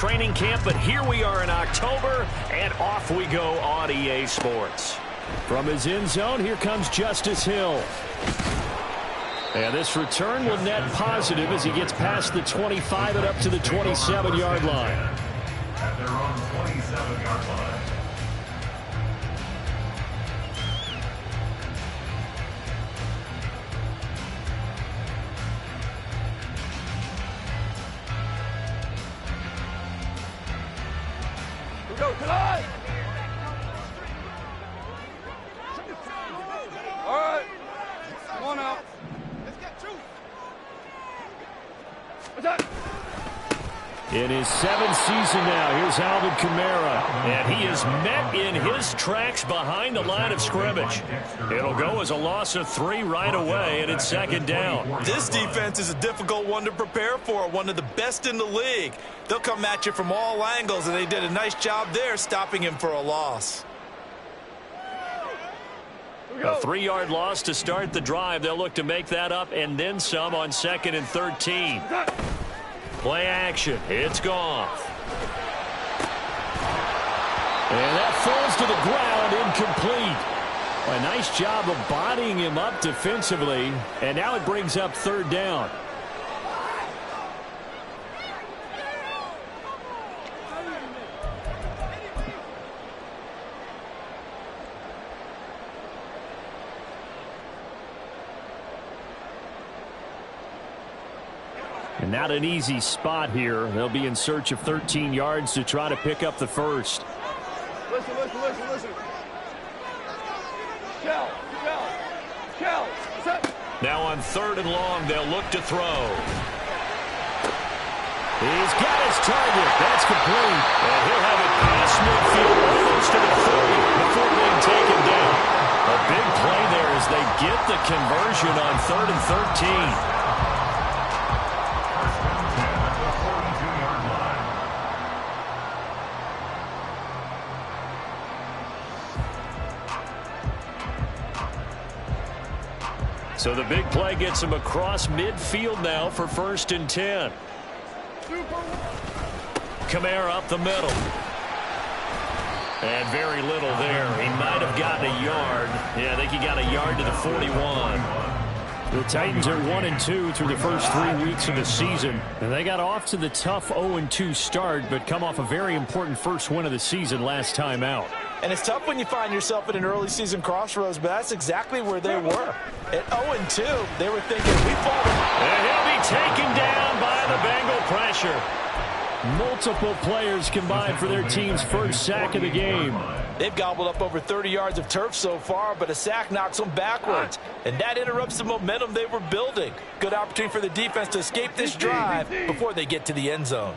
Training camp, but here we are in October, and off we go on EA Sports. From his end zone, here comes Justice Hill. And this return will net positive as he gets past the 25 and up to the 27-yard line. At their own 27-yard line. Go, tonight! All right. Come on out. Let's get two. What's that? In his 7th season now, here's Alvin Kamara. And he is met in his tracks behind the line of scrimmage. It'll go as a loss of 3 right away, and it's 2nd down. This defense is a difficult one to prepare for, one of the best in the league. They'll come at you from all angles, and they did a nice job there stopping him for a loss. A 3-yard loss to start the drive. They'll look to make that up and then some on 2nd and 13. Play action. It's Goff. And that falls to the ground, incomplete. A nice job of bodying him up defensively. And now it brings up 3rd down. And not an easy spot here. They'll be in search of 13 yards to try to pick up the first. Listen. Kel. What's that? Now on 3rd and long, they'll look to throw. He's got his target. That's complete. And he'll have it past midfield, almost to the 30 before being taken down. A big play there as they get the conversion on 3rd and 13. So the big play gets him across midfield now for 1st and 10. Kamara up the middle. And very little there. He might have gotten a yard. Yeah, I think he got a yard to the 41. The Titans are 1-2 through the first 3 weeks of the season. And they got off to the tough 0-2 start, but come off a very important first win of the season last time out. And it's tough when you find yourself at an early season crossroads, but that's exactly where they were. At 0-2, they were thinking, we fall. And he'll be taken down by the Bengal pressure. Multiple players combined for their team's first sack of the game. They've gobbled up over 30 yards of turf so far, but a sack knocks them backwards. And that interrupts the momentum they were building. Good opportunity for the defense to escape this drive before they get to the end zone.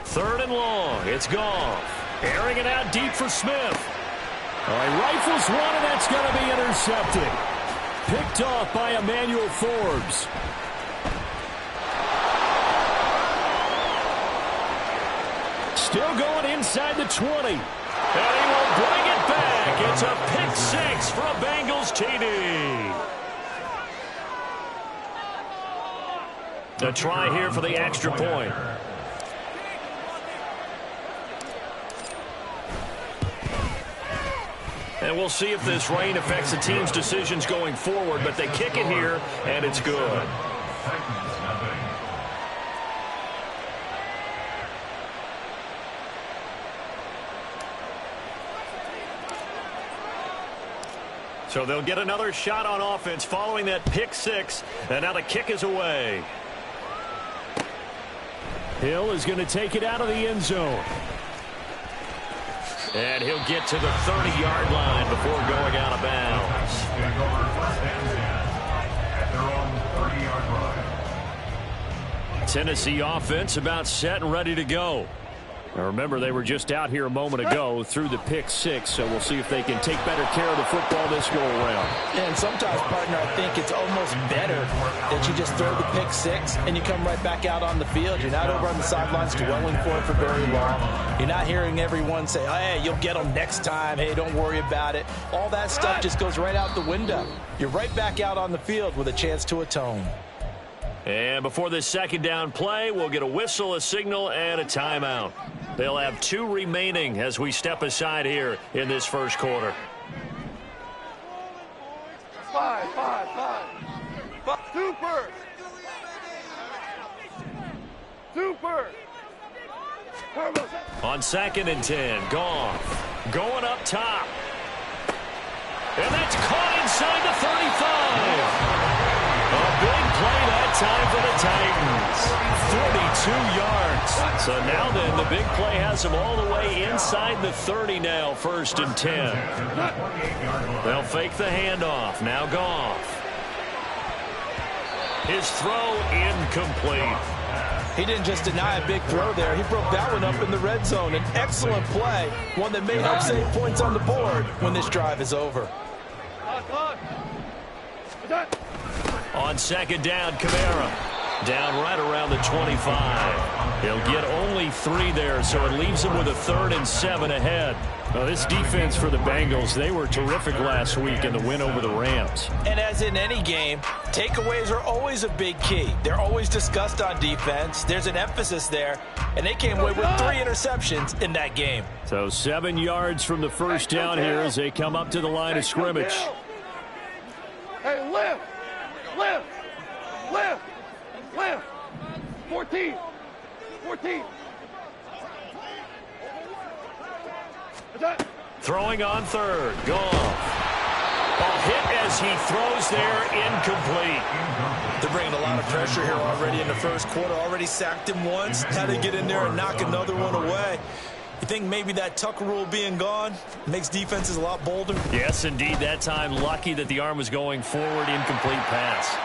Third and long. It's Goff. Airing it out deep for Smith. All right, rifles one, and that's going to be intercepted. Picked off by Emmanuel Forbes. Still going inside the 20. And he will bring it back. It's a pick 6 for a Bengals TD. A try here for the extra point. And we'll see if this rain affects the team's decisions going forward, but they kick it here, and it's good. So they'll get another shot on offense following that pick 6, and now the kick is away. Hill is going to take it out of the end zone. And he'll get to the 30-yard line before going out of bounds. Tennessee offense about set and ready to go. Now remember, they were just out here a moment ago through the pick 6, so we'll see if they can take better care of the football this go-around. And sometimes, partner, I think it's almost better that you just throw the pick 6 and you come right back out on the field. You're not over on the sidelines dwelling for it for very long. You're not hearing everyone say, oh, hey, you'll get them next time. Hey, don't worry about it. All that stuff just goes right out the window. You're right back out on the field with a chance to atone. And before this second down play, we'll get a whistle, a signal, and a timeout. They'll have 2 remaining as we step aside here in this first quarter. 5. Super. On 2nd and 10, Goff going up top. And that's caught inside the 35. A big play that time for the Titans. 42 yards. So now then, the big play has them all the way inside the 30 now, 1st and 10. They'll fake the handoff. Now Goff. His throw incomplete. He didn't just deny a big throw there. He broke that one up in the red zone. An excellent play, one that may help save points on the board when this drive is over. On 2nd down, Kamara. Down right around the 25. He'll get only 3 there, so it leaves him with a 3rd and 7 ahead. Now, this defense for the Bengals, they were terrific last week in the win over the Rams. And as in any game, takeaways are always a big key. They're always discussed on defense. There's an emphasis there, and they came away with 3 interceptions in that game. So 7 yards from the first down here as they come up to the line of scrimmage. Hey, lift. 14. Throwing on 3rd. Goff. A hit as he throws there, incomplete. They're bringing a lot of pressure here already in the first quarter. Already sacked him once. Had to get in there and knock another one away. You think maybe that Tucker rule being gone makes defenses a lot bolder? Yes, indeed. That time, lucky that the arm was going forward, incomplete pass.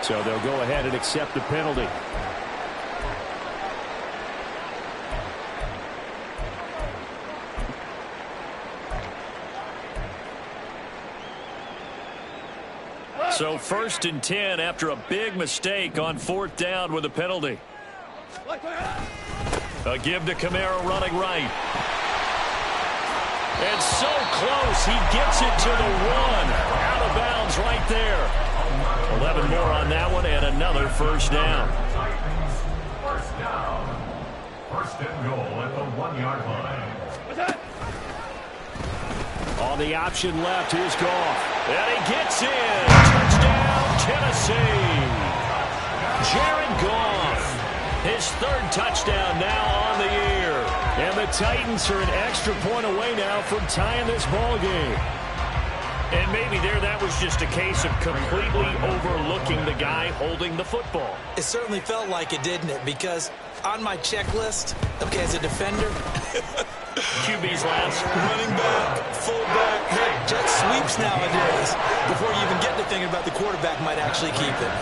So they'll go ahead and accept the penalty. So 1st and 10 after a big mistake on 4th down with a penalty. A give to Kamara running right. And so close, he gets it to the 1. Out of bounds right there. 11 more on that one and another 1st down. First down. 1st and goal at the 1-yard line. On the option left, here's Goff. And he gets in. Touchdown, Tennessee. Jared Goff. His 3rd touchdown now on the year. And the Titans are an extra point away now from tying this ball game. And maybe that was just a case of completely overlooking the guy holding the football. It certainly felt like it, didn't it? Because on my checklist, okay, as a defender, QB's last. running back, fullback, heck, jet sweeps nowadays. Before you even get to thinking about the quarterback might actually keep it.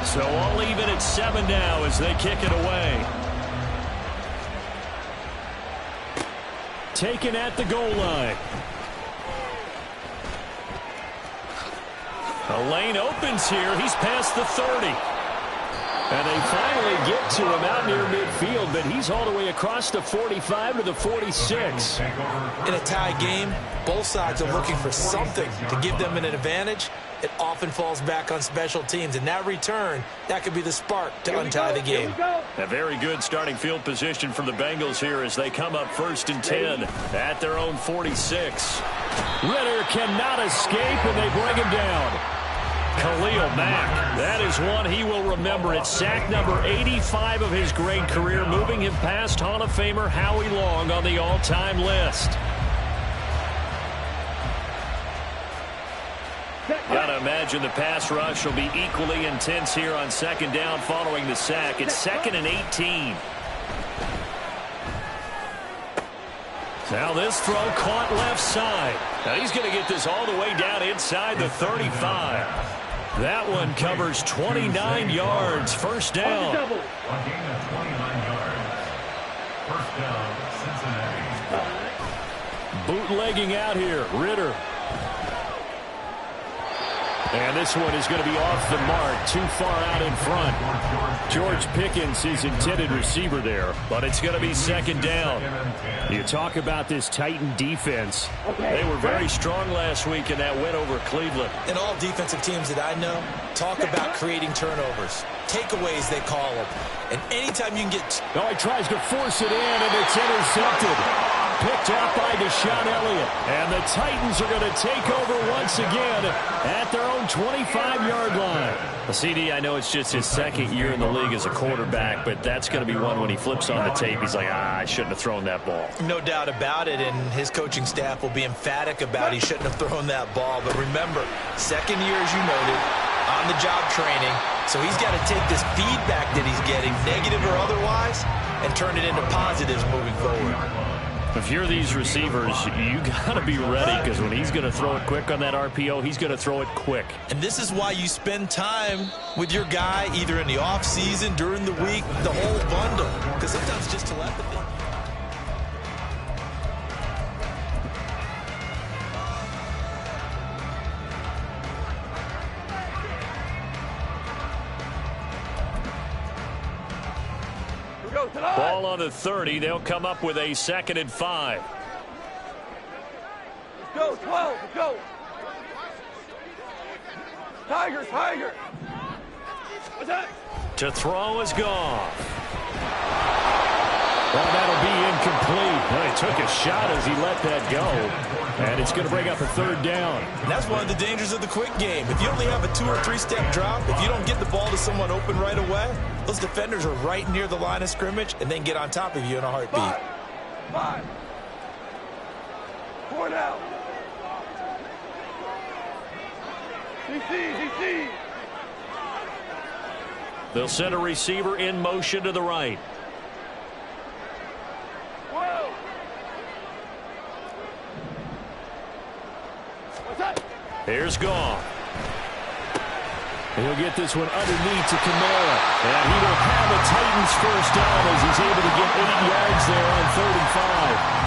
So all even at 7 now as they kick it away. Taken at the goal line. A lane opens here. He's past the 30. And they finally get to him out near midfield, but he's all the way across the 45 to the 46. In a tie game, both sides are looking for something to give them an advantage. It often falls back on special teams. In that return, that could be the spark to untie the game. A very good starting field position for the Bengals here as they come up 1st and 10 at their own 46. Ritter cannot escape, and they bring him down. Khalil Mack, that is one he will remember. It's sack number 85 of his great career, moving him past Hall of Famer Howie Long on the all-time list. Gotta imagine the pass rush will be equally intense here on 2nd down following the sack. It's 2nd and 18. Now this throw caught left side. Now he's going to get this all the way down inside the 35. That one covers 29 yards. First down. A gain of 29 yards. First down, Cincinnati. Bootlegging out here, Ritter. And this one is going to be off the mark, too far out in front. George Pickens, his intended receiver there, but it's going to be second down. You talk about this Titan defense. They were very strong last week in that win over Cleveland. And all defensive teams that I know talk about creating turnovers. Takeaways, they call them. And anytime you can get... Oh, he tries to force it in, and it's intercepted. Picked out by Deshaun Elliott. And the Titans are going to take over once again at their own 25-yard line. CD, I know it's just his second year in the league as a quarterback, but that's going to be one when he flips on the tape. He's like, I shouldn't have thrown that ball. No doubt about it, and his coaching staff will be emphatic about he shouldn't have thrown that ball. But remember, second year, as you noted, on-the-job training. So he's got to take this feedback that he's getting, negative or otherwise, and turn it into positives moving forward. If you're these receivers, you got to be ready, because when he's going to throw it quick on that RPO, he's going to throw it quick. And this is why you spend time with your guy either in the offseason, during the week, the whole bundle, because sometimes just telepathy. Ball on the 30. They'll come up with a 2nd and 5. Let's go, 12. Let's go. Tiger, Tiger. What's that? To throw is gone. Well, that'll be incomplete. Well, he took a shot as he let that go. And it's going to bring up a 3rd down. And that's one of the dangers of the quick game. If you only have a 2- or 3-step drop, if you don't get the ball to someone open right away, those defenders are right near the line of scrimmage and then get on top of you in a heartbeat. 5. 4 now. DC. They'll send a receiver in motion to the right. 12. What's that? Here's Goff. He'll get this one underneath to Kamara. And he will have a Titans first down as he's able to get 8 yards there on 3rd and 5.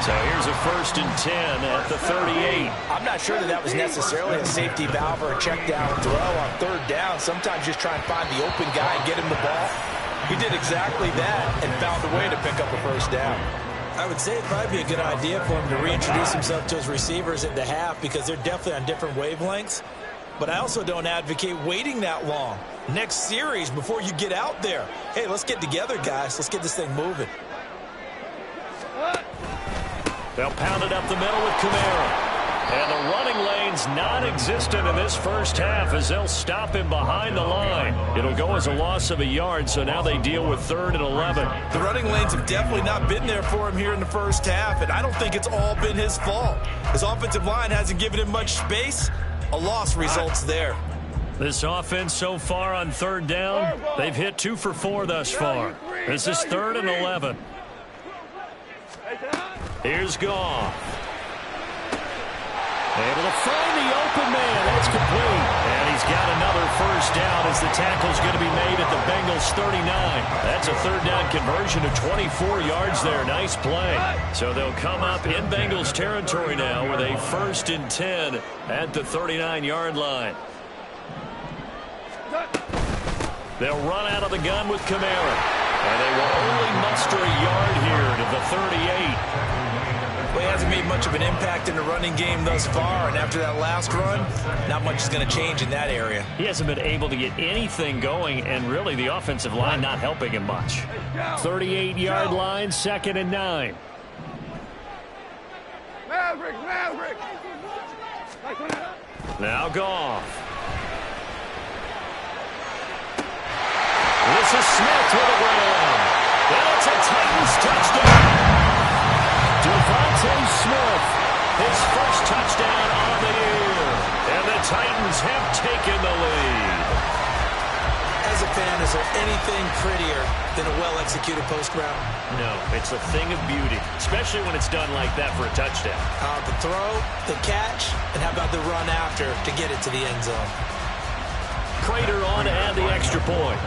So here's a 1st and 10 at the 38. I'm not sure that was necessarily a safety valve or a check down throw on 3rd down. Sometimes just try and find the open guy and get him the ball. He did exactly that and found a way to pick up a first down. I would say it'd probably be a good idea for him to reintroduce himself to his receivers at the half because they're definitely on different wavelengths. But I also don't advocate waiting that long. Next series, before you get out there, hey, let's get together, guys. Let's get this thing moving. They'll pound it up the middle with Kamara. And the running lane's non-existent in this first half as they'll stop him behind the line. It'll go as a loss of a yard, so now they deal with 3rd and 11. The running lanes have definitely not been there for him here in the first half, and I don't think it's all been his fault. His offensive line hasn't given him much space. A loss results there. This offense so far on 3rd down, they've hit 2 for 4 thus far. This is 3rd and 11. Here's Goff. Able to find the open man. That's complete. And he's got another first down as the tackle's going to be made at the Bengals 39. That's a 3rd down conversion of 24 yards there. Nice play. So they'll come up in Bengals territory now with a 1st and 10 at the 39-yard line. They'll run out of the gun with Kamara. And they will only muster a yard here to the 38. Well, he hasn't made much of an impact in the running game thus far, and after that last run, not much is going to change in that area. He hasn't been able to get anything going, and really the offensive line not helping him much. 38-yard line, 2nd and 9. Maverick. Now Goff. This is Smith with a grab. And it's a Titans touchdown. Devontae Smith, his first touchdown on the year. And the Titans have taken the lead. As as a fan, is there anything prettier than a well-executed post route? No, it's a thing of beauty, especially when it's done like that for a touchdown. The throw, the catch, and how about the run after to get it to the end zone? Prater on to add the extra point.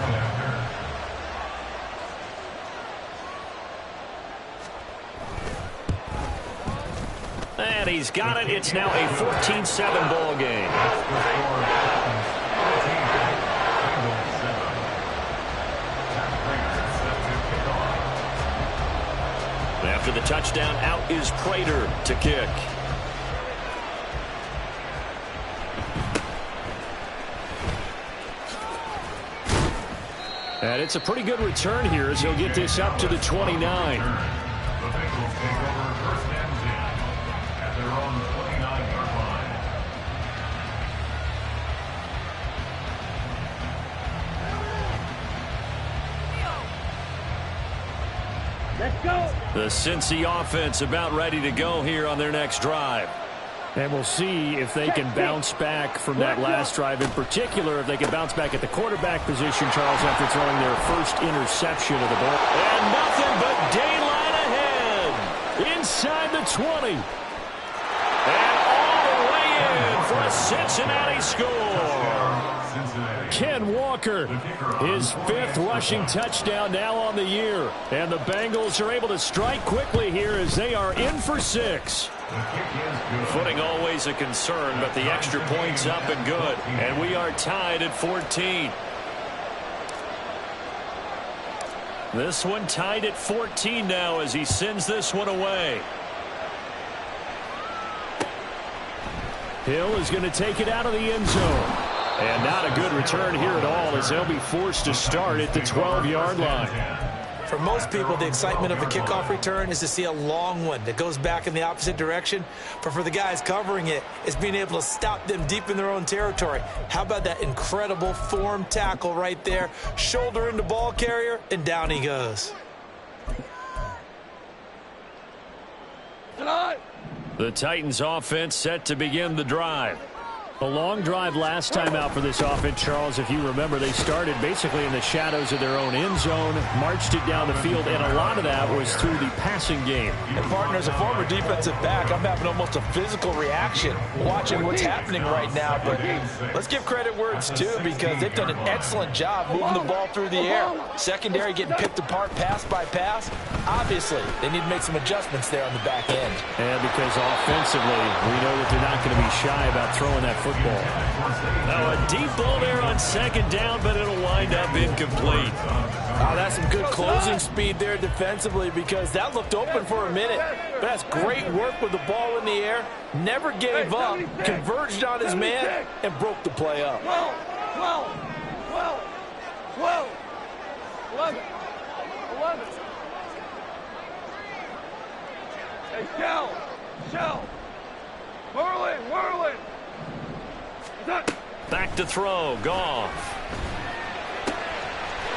And he's got it. It's now a 14-7 ball game. After the touchdown, out is Prater to kick. And it's a pretty good return here as he'll get this up to the 29. The Bengals take over first and 10 at their own 29-yard line. Let's go. The Cincy offense about ready to go here on their next drive. And we'll see if they can bounce back from that last drive. In particular, if they can bounce back at the quarterback position, Charles, after throwing their first interception of the ball. And nothing but daylight ahead. Inside the 20. And all the way in for a Cincinnati score. Ken Walker, his 5th rushing touchdown now on the year. And the Bengals are able to strike quickly here as they are in for 6. Footing always a concern, but the extra point's up and good. And we are tied at 14. This one tied at 14 now as he sends this one away. Hill is going to take it out of the end zone. And not a good return here at all as they'll be forced to start at the 12-yard line. For most people, the excitement of a kickoff return is to see a long one that goes back in the opposite direction. But for the guys covering it, it's being able to stop them deep in their own territory. How about that incredible form tackle right there? Shoulder into ball carrier, and down he goes. The Titans offense set to begin the drive. A long drive last time out for this offense, Charles. If you remember, they started basically in the shadows of their own end zone, marched it down the field, and a lot of that was through the passing game. And, partner, as a former defensive back, I'm having almost a physical reaction watching what's happening right now. But let's give credit where it's due because they've done an excellent job moving the ball through the air. Secondary getting picked apart pass by pass. Obviously, they need to make some adjustments there on the back end. And because offensively, we know that they're not going to be shy about throwing that football. Now a deep ball there on second down, but it'll wind up incomplete. Oh, that's some good closing speed there defensively because that looked open for a minute. But that's great work with the ball in the air. Never gave up, converged on his man, and broke the play up. 11. Hey, Shell. Whirling. Back to throw, Goff.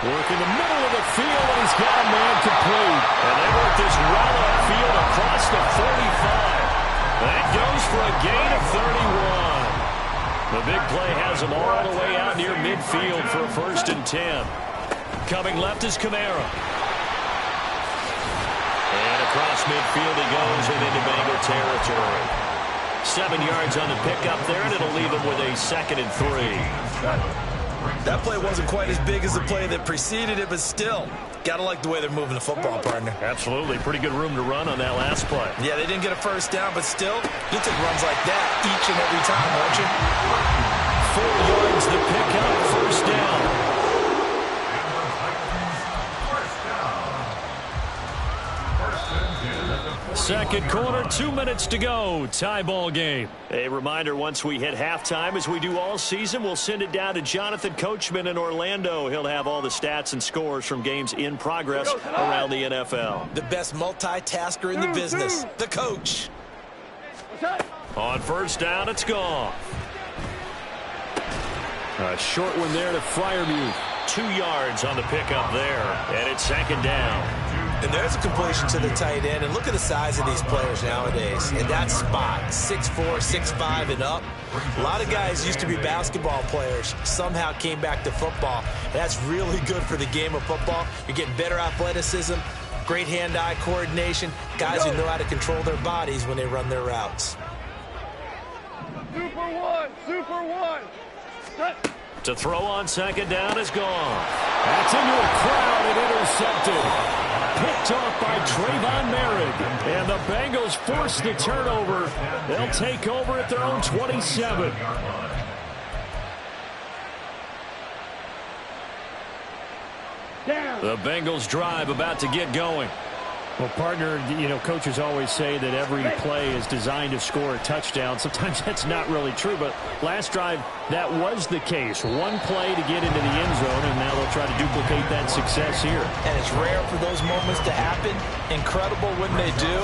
Work in the middle of the field, and he's got a man complete. And they work this well upfield across the 45. That goes for a gain of 31. The big play has him all the way out near midfield for a 1st and 10. Coming left is Kamara. And across midfield he goes and into Bengal territory. 7 yards on the pickup there, and it'll leave him with a 2nd and 3. That play wasn't quite as big as the play that preceded it, but still, got to like the way they're moving the football, partner. Absolutely. Pretty good room to run on that last play. Yeah, they didn't get a 1st down, but still, you take runs like that each and every time, don't you? 4 yards the pickup, 1st down. Second quarter, 2 minutes to go. Tie ball game. A reminder, once we hit halftime, as we do all season, we'll send it down to Jonathan Coachman in Orlando. He'll have all the stats and scores from games in progress around the NFL. The best multitasker in the business, the coach. On 1st down, it's gone. A short one there to Freiermuth. 2 yards on the pickup there, and it's 2nd down. And there's a completion to the tight end. And look at the size of these players nowadays. In that spot, 6'4", 6'5", and up. A lot of guys used to be basketball players, somehow came back to football. And that's really good for the game of football. You're getting better athleticism, great hand-eye coordination, guys who know how to control their bodies when they run their routes. Super one, super one. To throw on second down is gone. That's into a crowd and intercepted. Picked off by Trayvon Merrick. And the Bengals force the turnover. They'll take over at their own 27. The Bengals drive about to get going. Well, partner, you know, coaches always say that every play is designed to score a touchdown. Sometimes that's not really true, but last drive, that was the case. One play to get into the end zone, and now they'll try to duplicate that success here. And it's rare for those moments to happen. Incredible when they do.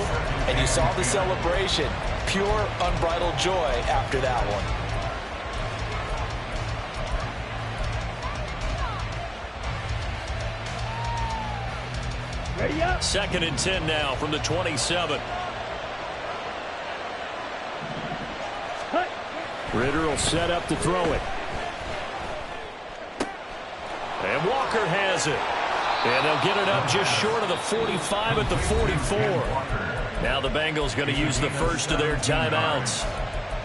And you saw the celebration. Pure, unbridled joy after that one. Ready up. 2nd and 10 now from the 27. Ritter will set up to throw it. And Walker has it. And they'll get it up just short of the 45 at the 44. Now the Bengals going to use the first of their timeouts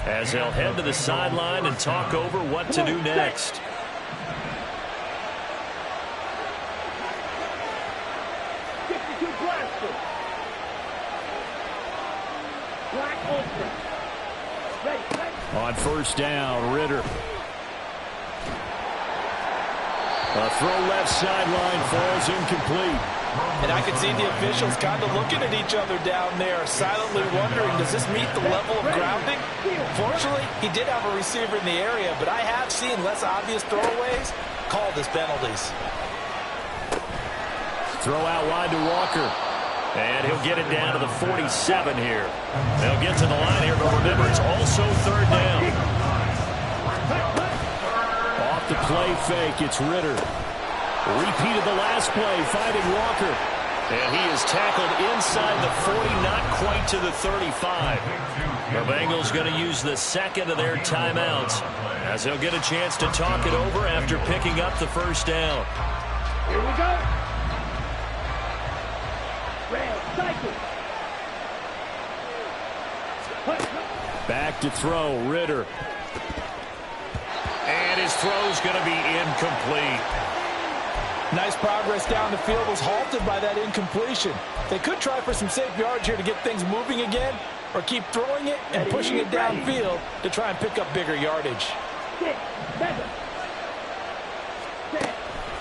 as they'll head to the sideline and talk over what to do next. On first down, Ritter. A throw left sideline falls incomplete. And I could see the officials kind of looking at each other down there, silently wondering, does this meet the level of grounding? Fortunately, he did have a receiver in the area, but I have seen less obvious throwaways called as penalties. Throw out wide to Walker. And he'll get it down to the 47 here. They'll get to the line here, but remember, it's also 3rd down. Off the play fake, it's Ritter. Repeated the last play, finding Walker. And he is tackled inside the 40, not quite to the 35. The Bengals going to use the second of their timeouts as they'll get a chance to talk it over after picking up the first down. Here we go. Back to throw, Ritter. And his throw's going to be incomplete. Nice progress down the field was halted by that incompletion. They could try for some safe yards here to get things moving again, or keep throwing it and pushing it downfield to try and pick up bigger yardage.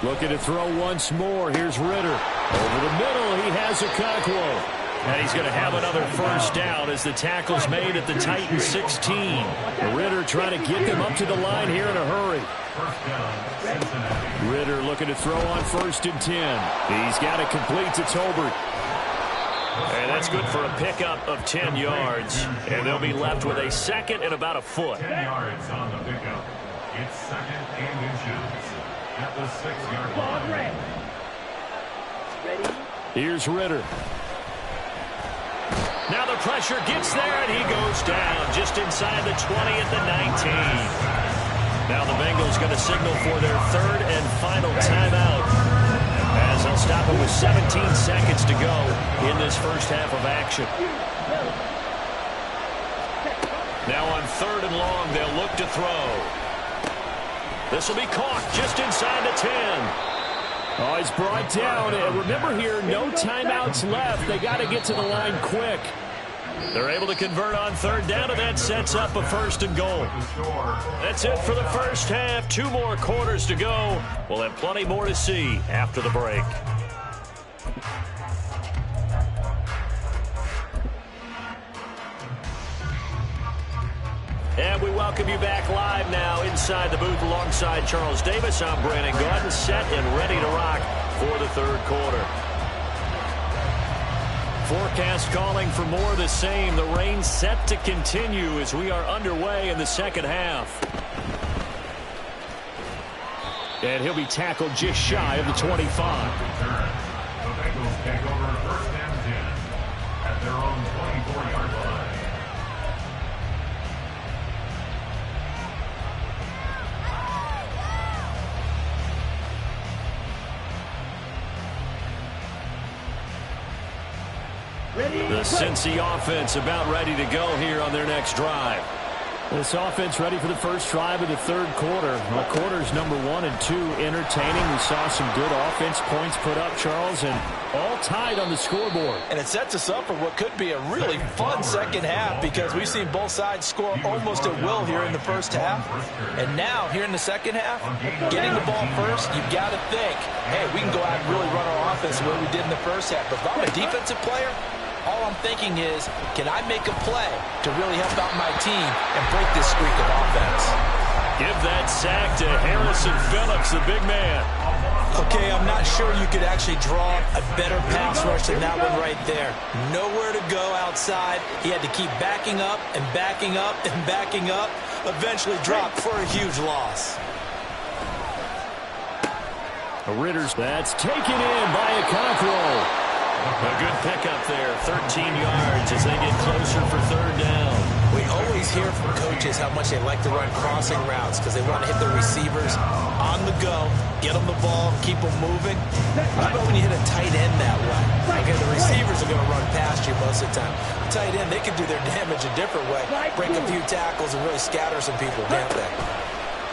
Looking to throw once more. Here's Ritter. Over the middle, he has Okonkwo. And he's going to have another first down as the tackle's made at the Titans 16. Ritter trying to get them up to the line here in a hurry. Ritter looking to throw on 1st and 10. He's got it complete to Tolbert. And that's good for a pickup of 10 yards. And they'll be left with a second and about a foot. 10 yards on the pickup. It's 2nd and inches at the 6-yard line. Here's Ritter. Now the pressure gets there, and he goes down just inside the 20 at the 19. Now the Bengals going to signal for their 3rd and final timeout as they'll stop it with 17 seconds to go in this first half of action. Now on 3rd and long, they'll look to throw. This will be caught just inside the 10. Oh, he's brought down. And remember here, no timeouts left. They got to get to the line quick. They're able to convert on 3rd down, and that sets up a 1st and goal. That's it for the first half. 2 more quarters to go. We'll have plenty more to see after the break. And we welcome you back live now inside the booth alongside Charles Davis. I'm Brandon Gordon, set and ready to rock for the 3rd quarter. Forecast calling for more of the same. The rain set to continue as we are underway in the second half. And he'll be tackled just shy of the 25. Bengals take over 1st and 10 at their own 24-yard line. The Cincy offense about ready to go here on their next drive. This offense ready for the first drive of the third quarter. Well, quarters number 1 and 2 entertaining. We saw some good offense points put up, Charles, and all tied on the scoreboard. And it sets us up for what could be a really fun second half because we've seen both sides score almost at will here in the first half. And now, here in the second half, getting the ball first, you've got to think, hey, we can go out and really run our offense the way we did in the first half. But if I'm a defensive player, all I'm thinking is, can I make a play to really help out my team and break this streak of offense? Give that sack to Harrison Phillips, the big man. Okay, I'm not sure you could actually draw a better pass rush than that one right there. Nowhere to go outside. He had to keep backing up and backing up and backing up. Eventually dropped for a huge loss. Ritter's, that's taken in by a Cockrell. A good pickup there, 13 yards as they get closer for third down. We always hear from coaches how much they like to run crossing routes because they want to hit the receivers on the go, get them the ball, keep them moving. How about when you hit a tight end that way? Okay, the receivers are going to run past you most of the time. The tight end, they can do their damage a different way, break a few tackles and really scatter some people, can't they?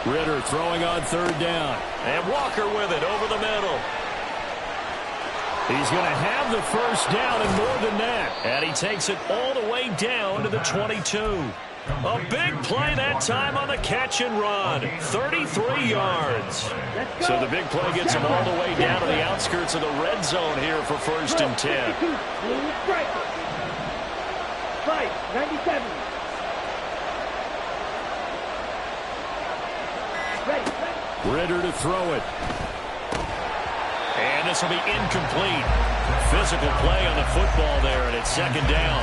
Ritter throwing on third down. And Walker with it over the middle. He's going to have the first down and more than that. And he takes it all the way down to the 22. A big play that time on the catch and run. 33 yards. So the big play gets him all the way down to the outskirts of the red zone here for 1st and 10. Fight, 97. Ritter to throw it. And this will be incomplete. Physical play on the football there, and it's second down.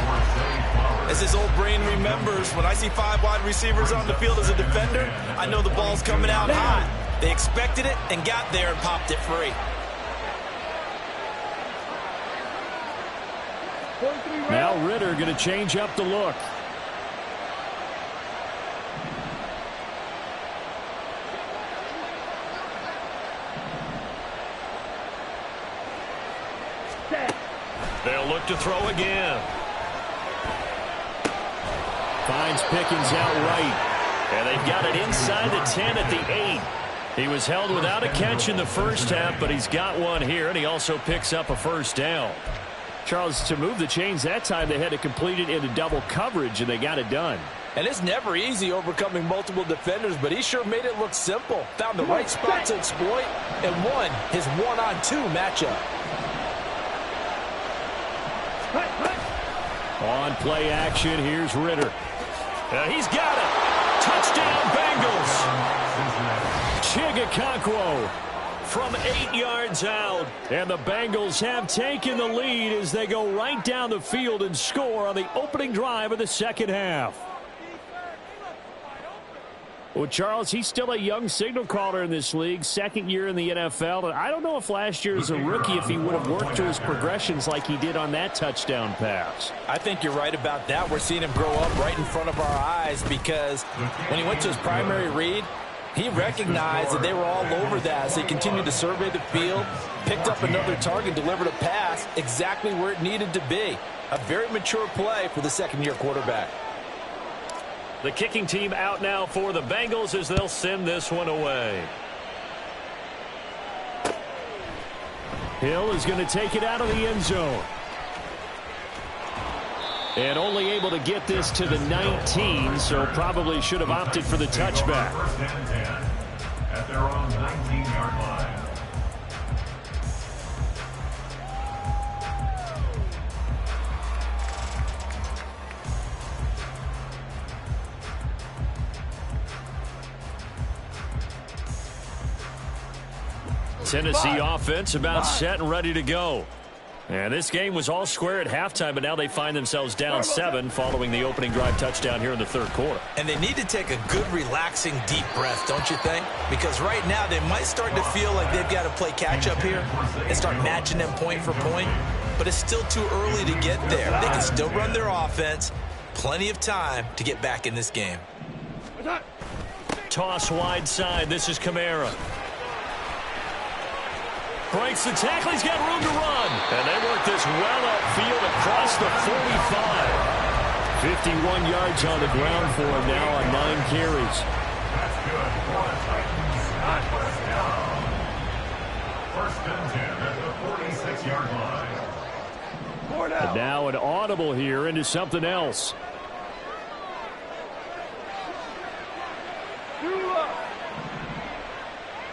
As his old brain remembers, when I see 5 wide receivers on the field as a defender, I know the ball's coming out hot. They expected it and got there and popped it free. Now Ritter going to change up the look. They'll look to throw again. Finds Pickens out right. And they've got it inside the 10 at the 8. He was held without a catch in the first half, but he's got one here, and he also picks up a first down. Charles, to move the chains that time, they had to complete it into double coverage, and they got it done. And it's never easy overcoming multiple defenders, but he sure made it look simple. Found the right spot to exploit and won his 1-on-2 matchup. On play action, here's Ritter. He's got it. Touchdown, Bengals. Chigakonkwo from 8 yards out. And the Bengals have taken the lead as they go right down the field and score on the opening drive of the second half. Well, Charles, he's still a young signal caller in this league, second year in the NFL. And I don't know if last year as a rookie, if he would have worked through his progressions like he did on that touchdown pass. I think you're right about that. We're seeing him grow up right in front of our eyes because when he went to his primary read, he recognized that they were all over that. So he continued to survey the field, picked up another target, delivered a pass exactly where it needed to be. A very mature play for the second-year quarterback. The kicking team out now for the Bengals as they'll send this one away. Hill is going to take it out of the end zone. And only able to get this to the 19, so probably should have opted for the touchback. 1st and 10 at their own 19-yard line. Tennessee offense about set and ready to go. And this game was all square at halftime, but now they find themselves down 7 following the opening drive touchdown here in the third quarter. And they need to take a good, relaxing, deep breath, don't you think? Because right now they might start to feel like they've got to play catch-up here and start matching them point for point. But it's still too early to get there. They can still run their offense. Plenty of time to get back in this game. Toss wide side. This is Kamara. Breaks the tackle. He's got room to run. And they work this well upfield across the 45. 51 yards on the ground for him now on 9 carries. That's good. First and 10 at the 46-yard line. And now an audible here into something else.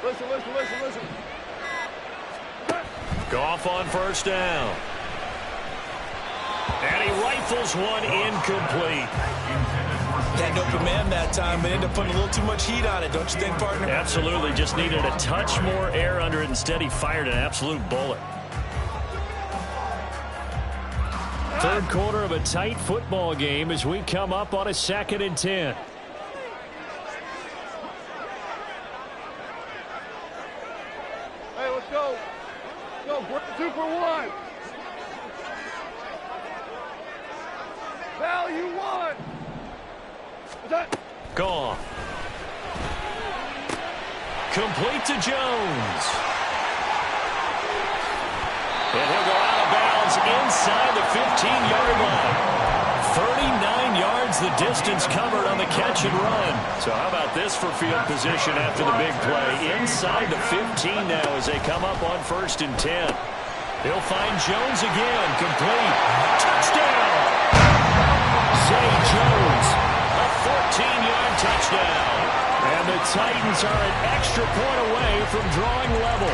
Listen. Goff on first down. And he rifles one incomplete. Had no command that time, but ended up putting a little too much heat on it, don't you think, partner? Absolutely. Just needed a touch more air under it. Instead, he fired an absolute bullet. Third quarter of a tight football game as we come up on a 2nd and 10. Hey, let's go. Go, 2 for 1. Value 1. What's that? Gone. Complete to Jones. And he'll go out of bounds inside the 15-yard line. 39 yards the distance covered on the catch and run. So how about this for field position after the big play? Inside the 15 now as they come up on 1st and 10. He'll find Jones again. Complete. Touchdown! Zay Jones. A 14-yard touchdown. And the Titans are an extra point away from drawing level.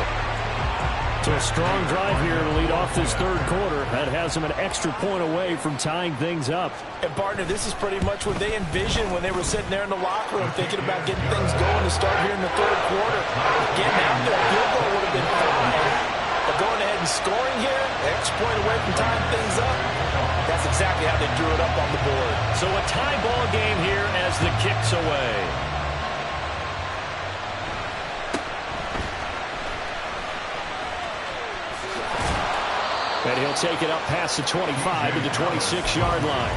So a strong drive here to lead off this third quarter. That has them an extra point away from tying things up. And, partner, this is pretty much what they envisioned when they were sitting there in the locker room thinking about getting things going to start here in the third quarter. Getting out there, field goal would have been fine. But going ahead and scoring here, extra point away from tying things up, that's exactly how they drew it up on the board. So a tie ball game here as the kick's away. And he'll take it up past the 25 to the 26-yard line.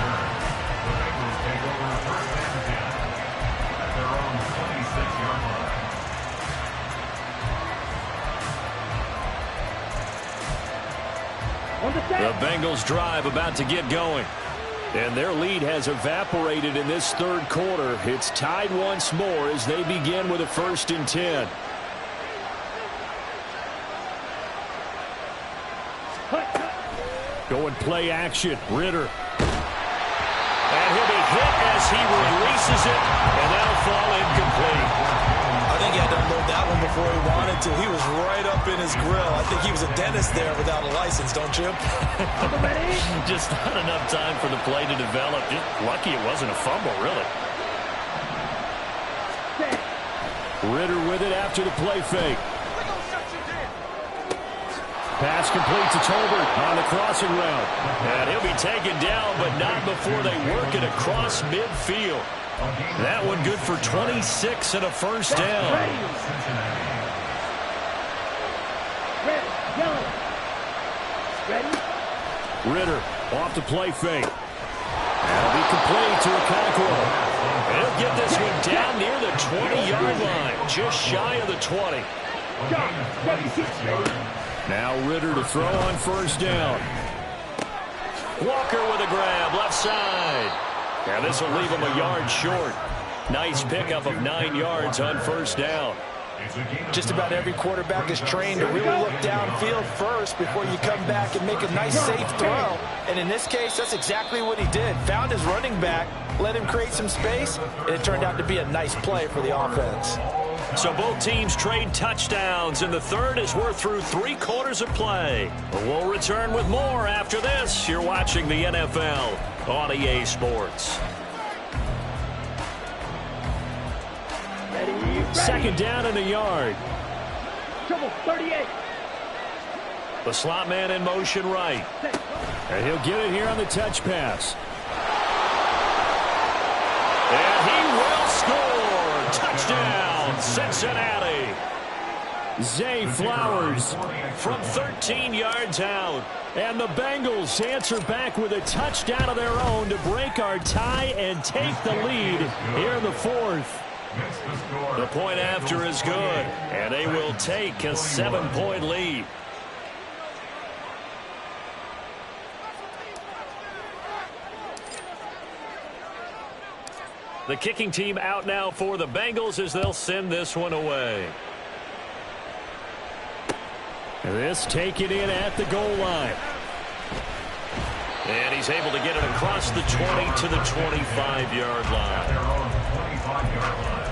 The Bengals drive about to get going. And their lead has evaporated in this third quarter. It's tied once more as they begin with a 1st and 10. Going play action. Ritter. And he'll be hit as he releases it, and that'll fall incomplete. I think he had to unload that one before he wanted to. He was right up in his grill. I think he was a dentist there without a license, don't you? Just not enough time for the play to develop. Just lucky it wasn't a fumble, really. Ritter with it after the play fake. Pass complete to Tolbert on the crossing route. And he'll be taken down, but not before they work it across midfield. That one good for 26 and a first down. Ritter off the play fake. That'll be complete to Okonkwo. He'll get this one down near the 20-yard line, just shy of the 20. Now Ritter to throw on first down. Walker with a grab, left side. And this will leave him a yard short. Nice pickup of 9 yards on first down. Just about every quarterback is trained to really look downfield first before you come back and make a nice, safe throw. And in this case, that's exactly what he did. Found his running back, let him create some space, and it turned out to be a nice play for the offense. So both teams trade touchdowns in the third as we're through 3 quarters of play. But we'll return with more after this. You're watching the NFL on EA Sports. Second down in the yard. Trouble, 38. The slot man in motion right. And he'll get it here on the touch pass. And he will score. Touchdown, Cincinnati. Zay Flowers from 13 yards out. And the Bengals answer back with a touchdown of their own to break our tie and take the lead here in the fourth. The point after is good, and they will take a 7-point lead. The kicking team out now for the Bengals as they'll send this one away. This taken in at the goal line. And he's able to get it across the 20 to the 25-yard line. Their own 25-yard line.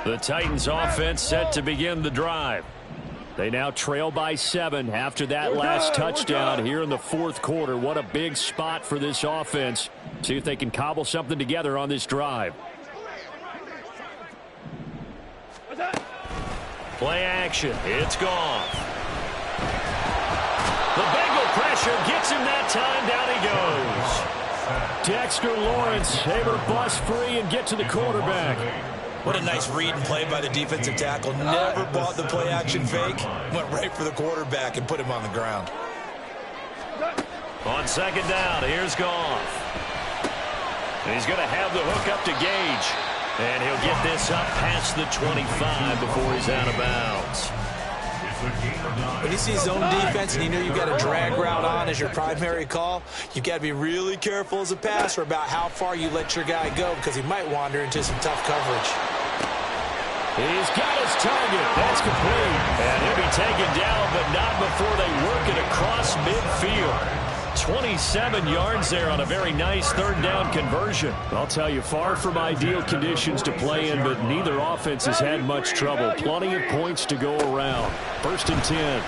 The Titans offense set to begin the drive. They now trail by 7 after that last touchdown here in the fourth quarter. What a big spot for this offense. See if they can cobble something together on this drive. Play action. It's gone. The Bengal pressure gets him that time. Down he goes. Dexter Lawrence able to bust free and get to the quarterback. What a nice read and play by the defensive tackle. Never bought the play-action fake. Went right for the quarterback and put him on the ground. On second down, here's Goff. And he's going to have the hook up to Gage. And he'll get this up past the 25 before he's out of bounds. When you see zone defense and you know you've got a drag route on as your primary call, you've got to be really careful as a passer about how far you let your guy go because he might wander into some tough coverage. He's got his target. That's complete. And he'll be taken down, but not before they work it across midfield. 27 yards there on a very nice third down conversion. I'll tell you, far from ideal conditions to play in, but neither offense has had much trouble. Plenty of points to go around. 1st and 10.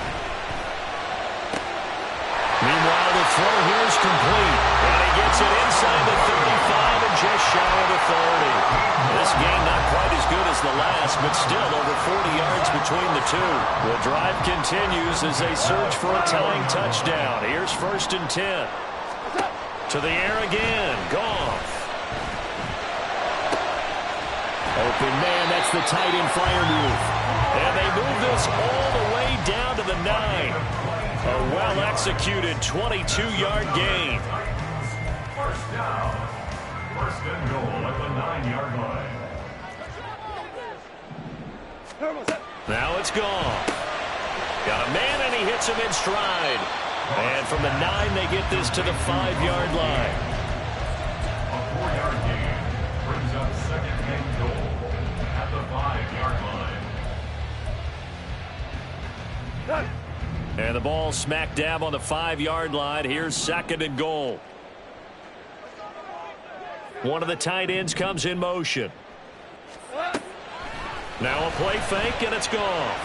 Meanwhile, the throw here is complete. And he gets it inside the 35 and just shy of the 30. This game not quite as good as the last, but still over 40 yards between the two. The drive continues as they search for a tying touchdown. Here's 1st and 10. To the air again. Goff. Open man, that's the tight end flyer move. And they move this all the way down to the 9. A well-executed 22-yard gain. First down. 1st and goal at the 9-yard line. Now it's gone. Got a man, and he hits him in stride. And from the 9, they get this to the 5-yard line. A 4-yard gain brings up 2nd and goal at the 5-yard line. And the ball smack dab on the 5-yard line. Here's 2nd and goal. One of the tight ends comes in motion. Now a play fake, and it's gone.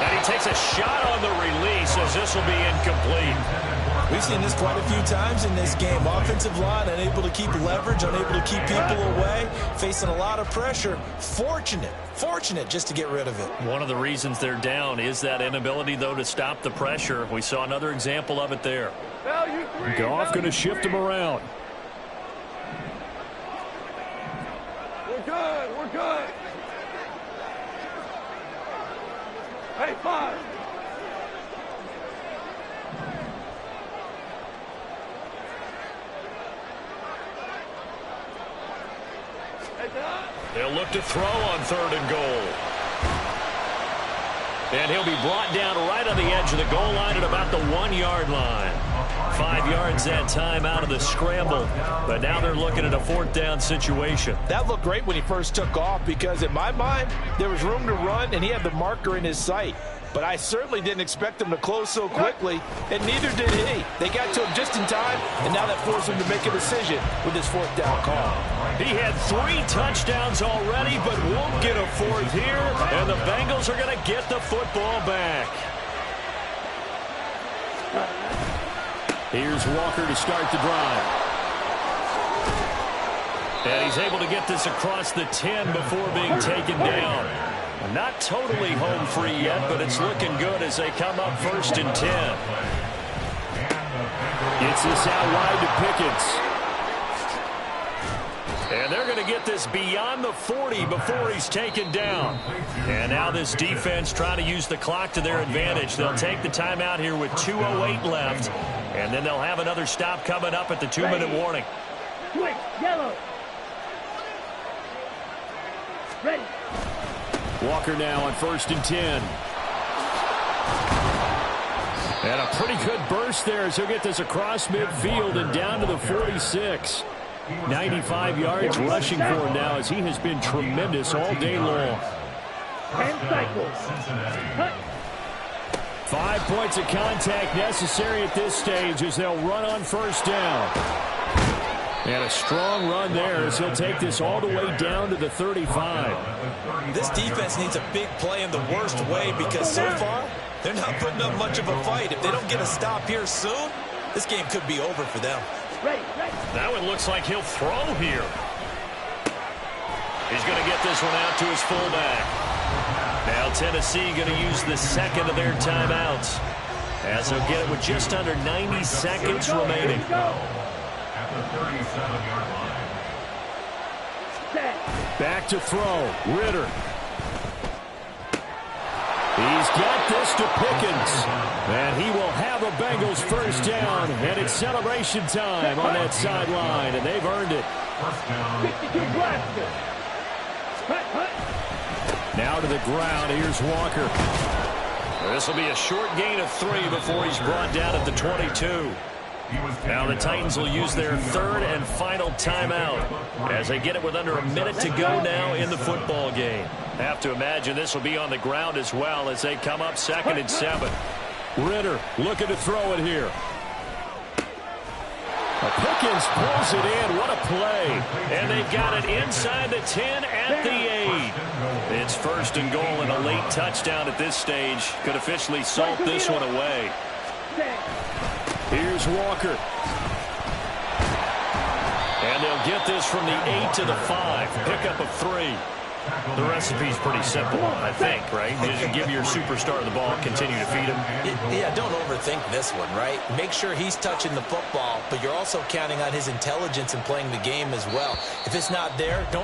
And he takes a shot on the release as this will be incomplete. We've seen this quite a few times in this game. Offensive line unable to keep leverage, unable to keep people away, facing a lot of pressure. Fortunate just to get rid of it. One of the reasons they're down is that inability, though, to stop the pressure. We saw another example of it there. Goff going to shift him around. We're good. Hey, 5. They'll look to throw on 3rd and goal. And he'll be brought down right on the edge of the goal line at about the 1-yard line. 5 yards that time out of the scramble. But now they're looking at a 4th down situation. That looked great when he first took off because in my mind, there was room to run and he had the marker in his sight. But I certainly didn't expect him to close so quickly, and neither did he. They got to him just in time, and now that forced him to make a decision with his 4th down call. He had 3 touchdowns already, but won't get a 4th here, and the Bengals are going to get the football back. Here's Walker to start the drive. And he's able to get this across the 10 before being taken down. Not totally home free yet, but it's looking good as they come up 1st and 10. Gets this out wide to Pickens. And they're going to get this beyond the 40 before he's taken down. And now this defense trying to use the clock to their advantage. They'll take the timeout here with 2:08 left. And then they'll have another stop coming up at the 2-minute warning. Switch, yellow. Ready. Walker now on 1st and 10. And a pretty good burst there as he'll get this across midfield and down to the 46. 95 yards rushing for him now as he has been tremendous all day long. 10 cycles. Cut. 5 points of contact necessary at this stage as they'll run on 1st down. And a strong run there as he'll take this all the way down to the 35. This defense needs a big play in the worst way because so far, they're not putting up much of a fight. If they don't get a stop here soon, this game could be over for them. Ready, ready. That one looks like he'll throw here. He's going to get this one out to his fullback. Now Tennessee going to use the 2nd of their timeouts as they'll get it with just under 90 seconds remaining. At the 37-yard line. Back to throw. Ritter. He's got this to Pickens. And he will have a Bengals 1st down. And it's celebration time on that sideline. And they've earned it. 62 blaster. Now to the ground. Here's Walker. This will be a short gain of 3 before he's brought down at the 22. Now the Titans will use their 3rd and final timeout as they get it with under a minute to go now in the football game. Have to imagine this will be on the ground as well as they come up 2nd and 7. Ritter looking to throw it here. Pickens pulls it in. What a play. And they've got it inside the 10 at the 8. It's 1st and goal and a late touchdown at this stage. Could officially salt this one away. Here's Walker. And they'll get this from the 8 to the 5. Pickup of 3. The recipe's pretty simple, I think, right? You just give your superstar the ball, continue to feed him. Yeah, don't overthink this one, right? Make sure he's touching the football, but you're also counting on his intelligence in playing the game as well. If it's not there, don't